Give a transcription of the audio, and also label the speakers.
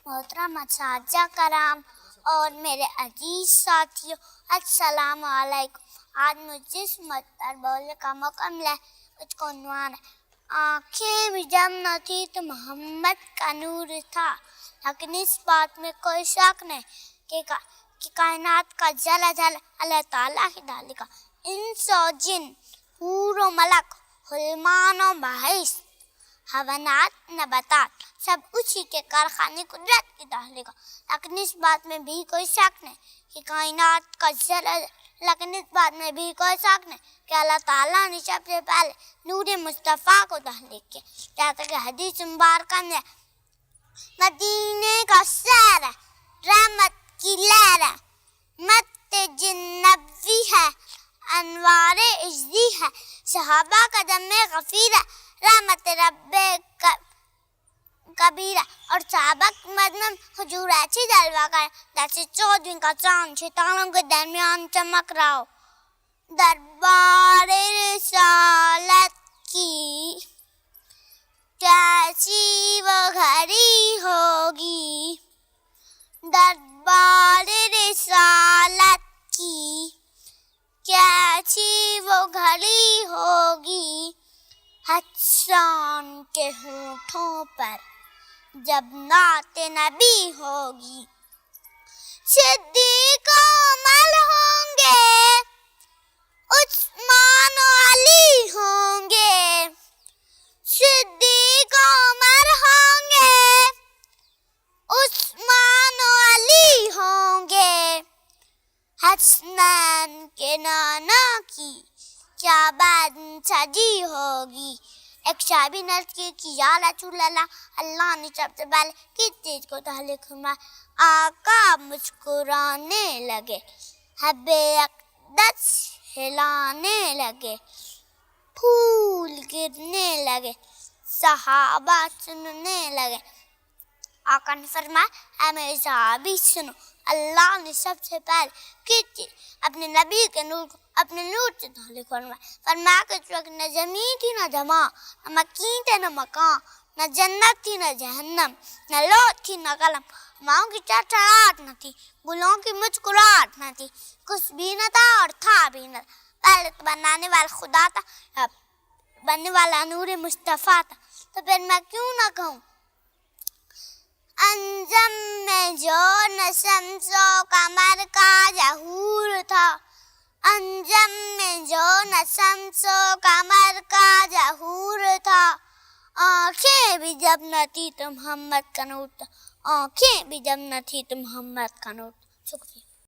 Speaker 1: मोहतरम असातिज़ा कराम और मेरे अजीज साथियों, अस्सलाम वालेकुम। आज मुझे इस मौके पर बोलने का मौका मिला है। मुझको उन्वान है, आँखें भी जब न थी तो मोहम्मद का नूर था। लेकिन इस बात में कोई शक नहीं कि कायनात का जला जला अल्लाह ताला ही डालेगा। इंस और जिन, हूर और मलक, हुलमान और बाहिस, हवनात नबातात सब उसी के कारखाने कुदरत की डालेगा। लेकिन इस बात में भी कोई शक नहीं कि कायनात का कि अल्लाह ताला ने सबसे पहले नूर मुस्तफ़ा को डाले किया। जैसा कि हदीस मुबारक में मदीने का शहर है, रहमत की लहर है, मत जिन्नबी है, अनवारे इज़्ज़ी है, सहाबा का दमे गफीर है, रहमत रब्बे कबीरा और साबक मदनम हुजूर ऐसी जलवा कर जैसे 14 का चांद सितारों के दरमियान चमक रहा हो। दरबारे रिसालत की कैसी वो घड़ी होगी, दरबारे रिसालत की कैसी वो घड़ी होगी। हसन के होठों पर जब नाते नबी होगी, सिद्दीक़ उमर होंगे, उस्मान अली होंगे, सिद्दीक़ उमर होंगे, उस्मान अली होंगे। हसनैन के नाना की क्या बात सजी होगी। एक शाबी नर्स की या रसूलल्लाह, अल्लाह ने सबसे पहले किस चीज को तहलीक फरमाया। आका मुस्कुराने लगे, हब्बे अक़दस हिलाने लगे, फूल गिरने लगे, सहाबा सुनने लगे। आका ने फरमाया, ऐ मेरे सहाबी सुनो, अल्लाह ने सबसे पहले किस चीज अपने नबी के नूर को अपने नूर से तहलीक फरमाया कि उस वक्त न जमीन थी न जमा, न मकीन थे न मकान, न जन्नत थी न जहन्नम, न लौट थी न कलम, माओं की चरचराहट न थी, गुलों की मुस्कुराहट न थी, कुछ भी न था और था भी न। पहले तो बनाने वाला खुदा था, बनने वाला नूर मुस्तफ़ा था। तो फिर मैं क्यों ना कहूँ, अंजम में जो न शम्सो कमर का ज़हूर था, अंजम में जो न शम्सो कमर का ज़हूर था। आँखें भी जब न थी तो मोहम्मद का नूर था, आँखें भी जब न थी तो मोहम्मद का नूर था। शुक्रिया।